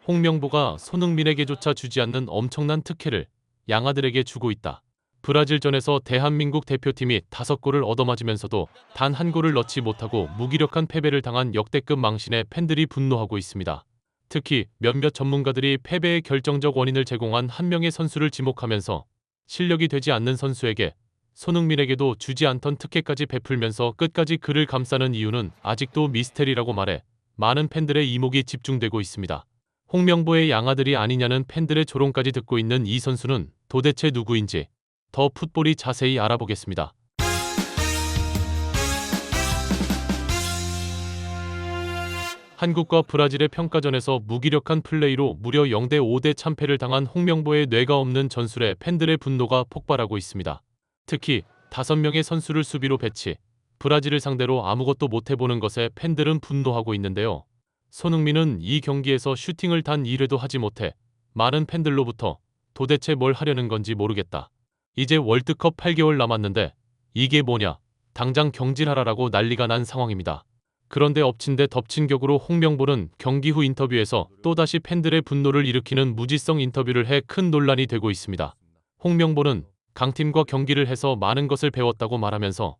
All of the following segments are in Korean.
홍명보가 손흥민에게조차 주지 않는 엄청난 특혜를 양아들에게 주고 있다. 브라질전에서 대한민국 대표팀이 5골을 얻어맞으면서도 단 한 골을 넣지 못하고 무기력한 패배를 당한 역대급 망신에 팬들이 분노하고 있습니다. 특히 몇몇 전문가들이 패배의 결정적 원인을 제공한 한 명의 선수를 지목하면서 실력이 되지 않는 선수에게 손흥민에게도 주지 않던 특혜까지 베풀면서 끝까지 그를 감싸는 이유는 아직도 미스테리라고 말해 많은 팬들의 이목이 집중되고 있습니다. 홍명보의 양아들이 아니냐는 팬들의 조롱까지 듣고 있는 이 선수는 도대체 누구인지 더 풋볼이 자세히 알아보겠습니다. 한국과 브라질의 평가전에서 무기력한 플레이로 무려 0대 5대 참패를 당한 홍명보의 뇌가 없는 전술에 팬들의 분노가 폭발하고 있습니다. 특히 5명의 선수를 수비로 배치, 브라질을 상대로 아무것도 못해보는 것에 팬들은 분노하고 있는데요. 손흥민은 이 경기에서 슈팅을 단 1회도 하지 못해 많은 팬들로부터 도대체 뭘 하려는 건지 모르겠다. 이제 월드컵 8개월 남았는데 이게 뭐냐? 당장 경질하라라고 난리가 난 상황입니다. 그런데 엎친 데 덮친 격으로 홍명보는 경기 후 인터뷰에서 또다시 팬들의 분노를 일으키는 무지성 인터뷰를 해 큰 논란이 되고 있습니다. 홍명보는 강팀과 경기를 해서 많은 것을 배웠다고 말하면서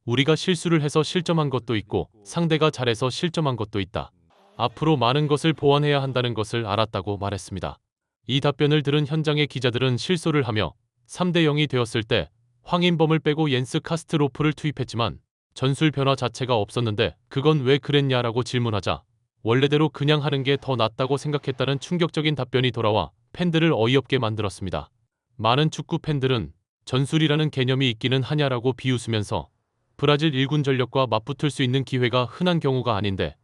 우리가 실수를 해서 실점한 것도 있고 상대가 잘해서 실점한 것도 있다. 앞으로 많은 것을 보완해야 한다는 것을 알았다고 말했습니다. 이 답변을 들은 현장의 기자들은 실소를 하며 3대 0이 되었을 때 황인범을 빼고 옌스 카스트로프를 투입했지만 전술 변화 자체가 없었는데 그건 왜 그랬냐라고 질문하자 원래대로 그냥 하는 게 더 낫다고 생각했다는 충격적인 답변이 돌아와 팬들을 어이없게 만들었습니다. 많은 축구 팬들은 전술이라는 개념이 있기는 하냐라고 비웃으면서 브라질 1군 전력과 맞붙을 수 있는 기회가 흔한 경우가 아닌데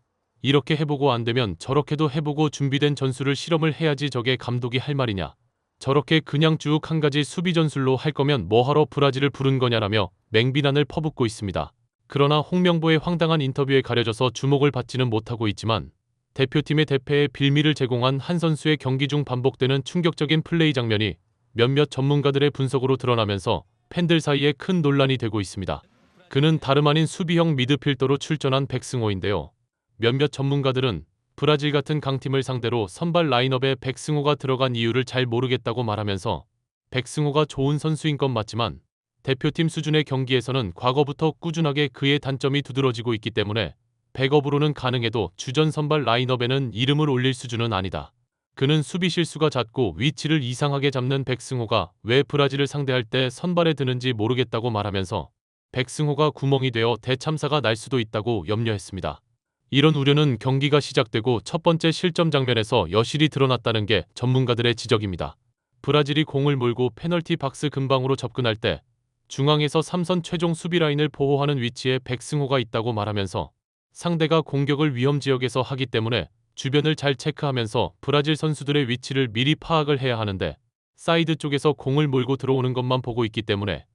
이렇게 해보고 안 되면 저렇게도 해보고 준비된 전술을 실험을 해야지 저게 감독이 할 말이냐. 저렇게 그냥 쭉 한 가지 수비 전술로 할 거면 뭐하러 브라질을 부른 거냐라며 맹비난을 퍼붓고 있습니다. 그러나 홍명보의 황당한 인터뷰에 가려져서 주목을 받지는 못하고 있지만 대표팀의 대패에 빌미를 제공한 한 선수의 경기 중 반복되는 충격적인 플레이 장면이 몇몇 전문가들의 분석으로 드러나면서 팬들 사이에 큰 논란이 되고 있습니다. 그는 다름 아닌 수비형 미드필더로 출전한 백승호인데요. 몇몇 전문가들은 브라질 같은 강팀을 상대로 선발 라인업에 백승호가 들어간 이유를 잘 모르겠다고 말하면서 백승호가 좋은 선수인 건 맞지만 대표팀 수준의 경기에서는 과거부터 꾸준하게 그의 단점이 두드러지고 있기 때문에 백업으로는 가능해도 주전 선발 라인업에는 이름을 올릴 수준은 아니다. 그는 수비 실수가 잦고 위치를 이상하게 잡는 백승호가 왜 브라질을 상대할 때 선발에 드는지 모르겠다고 말하면서 백승호가 구멍이 되어 대참사가 날 수도 있다고 염려했습니다. 이런 우려는 경기가 시작되고 첫 번째 실점 장면에서 여실히 드러났다는 게 전문가들의 지적입니다. 브라질이 공을 몰고 페널티 박스 근방으로 접근할 때 중앙에서 3선 최종 수비 라인을 보호하는 위치에 백승호가 있다고 말하면서 상대가 공격을 위험 지역에서 하기 때문에 주변을 잘 체크하면서 브라질 선수들의 위치를 미리 파악을 해야 하는데 사이드 쪽에서 공을 몰고 들어오는 것만 보고 있기 때문에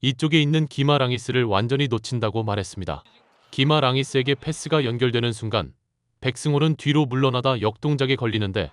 이쪽에 있는 기마랑이스를 완전히 놓친다고 말했습니다. 기마랑이스에게 패스가 연결되는 순간 백승호는 뒤로 물러나다 역동작에 걸리는데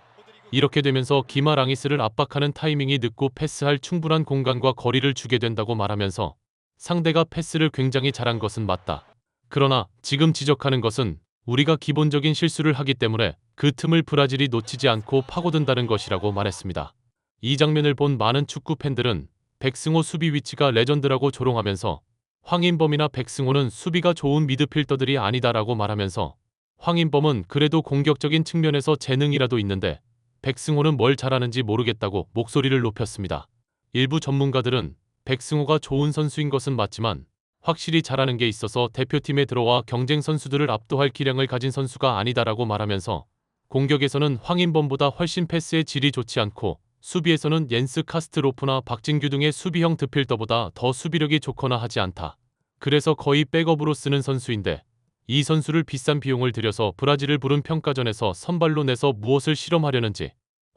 이렇게 되면서 기마랑이스를 압박하는 타이밍이 늦고 패스할 충분한 공간과 거리를 주게 된다고 말하면서 상대가 패스를 굉장히 잘한 것은 맞다. 그러나 지금 지적하는 것은 우리가 기본적인 실수를 하기 때문에 그 틈을 브라질이 놓치지 않고 파고든다는 것이라고 말했습니다. 이 장면을 본 많은 축구 팬들은 백승호 수비 위치가 레전드라고 조롱하면서 황인범이나 백승호는 수비가 좋은 미드필더들이 아니다라고 말하면서 황인범은 그래도 공격적인 측면에서 재능이라도 있는데 백승호는 뭘 잘하는지 모르겠다고 목소리를 높였습니다. 일부 전문가들은 백승호가 좋은 선수인 것은 맞지만 확실히 잘하는 게 있어서 대표팀에 들어와 경쟁 선수들을 압도할 기량을 가진 선수가 아니다라고 말하면서 공격에서는 황인범보다 훨씬 패스의 질이 좋지 않고 수비에서는 옌스 카스트로프나 박진규 등의 수비형 드필더보다 더 수비력이 좋거나 하지 않다. 그래서 거의 백업으로 쓰는 선수인데 이 선수를 비싼 비용을 들여서 브라질을 부른 평가전에서 선발로 내서 무엇을 실험하려는지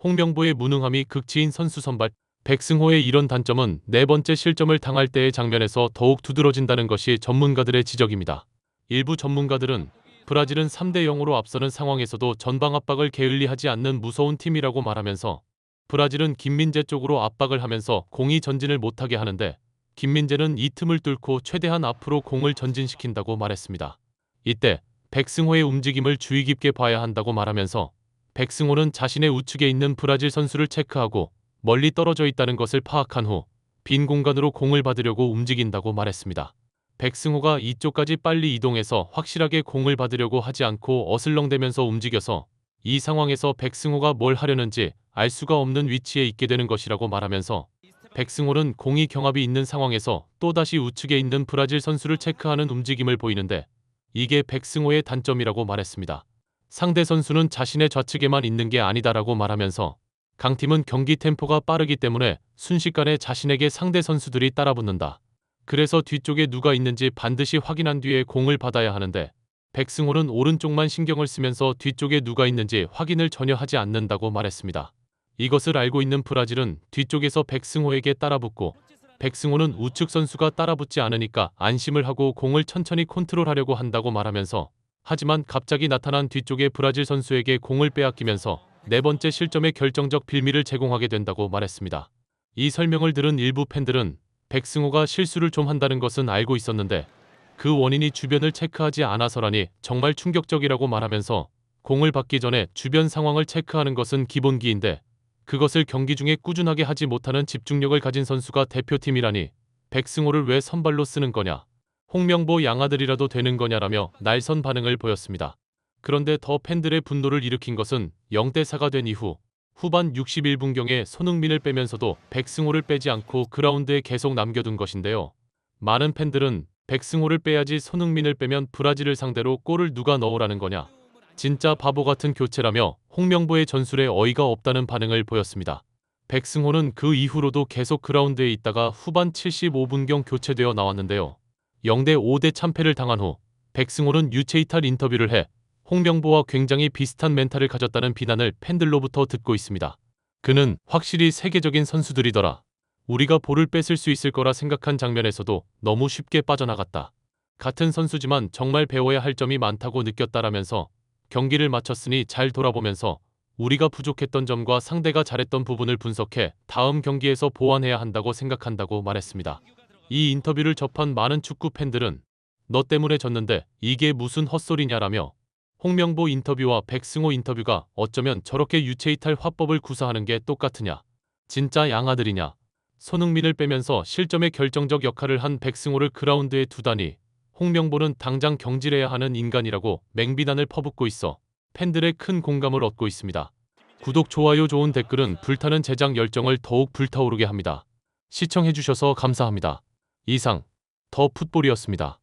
홍명보의 무능함이 극치인 선수 선발 백승호의 이런 단점은 네 번째 실점을 당할 때의 장면에서 더욱 두드러진다는 것이 전문가들의 지적입니다. 일부 전문가들은 브라질은 3대 0으로 앞서는 상황에서도 전방 압박을 게을리하지 않는 무서운 팀이라고 말하면서 브라질은 김민재 쪽으로 압박을 하면서 공이 전진을 못하게 하는데 김민재는 이 틈을 뚫고 최대한 앞으로 공을 전진시킨다고 말했습니다. 이때 백승호의 움직임을 주의 깊게 봐야 한다고 말하면서 백승호는 자신의 우측에 있는 브라질 선수를 체크하고 멀리 떨어져 있다는 것을 파악한 후 빈 공간으로 공을 받으려고 움직인다고 말했습니다. 백승호가 이쪽까지 빨리 이동해서 확실하게 공을 받으려고 하지 않고 어슬렁대면서 움직여서 이 상황에서 백승호가 뭘 하려는지 알 수가 없는 위치에 있게 되는 것이라고 말하면서 백승호는 공이 경합이 있는 상황에서 또다시 우측에 있는 브라질 선수를 체크하는 움직임을 보이는데 이게 백승호의 단점이라고 말했습니다. 상대 선수는 자신의 좌측에만 있는 게 아니다라고 말하면서 강팀은 경기 템포가 빠르기 때문에 순식간에 자신에게 상대 선수들이 따라붙는다. 그래서 뒤쪽에 누가 있는지 반드시 확인한 뒤에 공을 받아야 하는데 백승호는 오른쪽만 신경을 쓰면서 뒤쪽에 누가 있는지 확인을 전혀 하지 않는다고 말했습니다. 이것을 알고 있는 브라질은 뒤쪽에서 백승호에게 따라붙고 백승호는 우측 선수가 따라붙지 않으니까 안심을 하고 공을 천천히 컨트롤하려고 한다고 말하면서 하지만 갑자기 나타난 뒤쪽의 브라질 선수에게 공을 빼앗기면서 네 번째 실점의 결정적 빌미를 제공하게 된다고 말했습니다. 이 설명을 들은 일부 팬들은 백승호가 실수를 좀 한다는 것은 알고 있었는데 그 원인이 주변을 체크하지 않아서라니 정말 충격적이라고 말하면서 공을 받기 전에 주변 상황을 체크하는 것은 기본기인데 그것을 경기 중에 꾸준하게 하지 못하는 집중력을 가진 선수가 대표팀이라니 백승호를 왜 선발로 쓰는 거냐, 홍명보 양아들이라도 되는 거냐라며 날선 반응을 보였습니다. 그런데 더 팬들의 분노를 일으킨 것은 0대4가 된 이후 후반 61분경에 손흥민을 빼면서도 백승호를 빼지 않고 그라운드에 계속 남겨둔 것인데요. 많은 팬들은 백승호를 빼야지 손흥민을 빼면 브라질을 상대로 골을 누가 넣으라는 거냐, 진짜 바보 같은 교체라며 홍명보의 전술에 어이가 없다는 반응을 보였습니다. 백승호는 그 이후로도 계속 그라운드에 있다가 후반 75분경 교체되어 나왔는데요. 0대5대 참패를 당한 후 백승호는 유체이탈 인터뷰를 해 홍명보와 굉장히 비슷한 멘탈을 가졌다는 비난을 팬들로부터 듣고 있습니다. 그는 확실히 세계적인 선수들이더라. 우리가 볼을 뺏을 수 있을 거라 생각한 장면에서도 너무 쉽게 빠져나갔다. 같은 선수지만 정말 배워야 할 점이 많다고 느꼈다라면서 경기를 마쳤으니 잘 돌아보면서 우리가 부족했던 점과 상대가 잘했던 부분을 분석해 다음 경기에서 보완해야 한다고 생각한다고 말했습니다. 이 인터뷰를 접한 많은 축구 팬들은 너 때문에 졌는데 이게 무슨 헛소리냐라며 홍명보 인터뷰와 백승호 인터뷰가 어쩌면 저렇게 유체이탈 화법을 구사하는 게 똑같으냐, 진짜 양아들이냐, 손흥민을 빼면서 실점의 결정적 역할을 한 백승호를 그라운드에 두다니 홍명보는 당장 경질해야 하는 인간이라고 맹비난을 퍼붓고 있어 팬들의 큰 공감을 얻고 있습니다. 구독, 좋아요, 좋은 댓글은 불타는 제작 열정을 더욱 불타오르게 합니다. 시청해주셔서 감사합니다. 이상 더 풋볼이었습니다.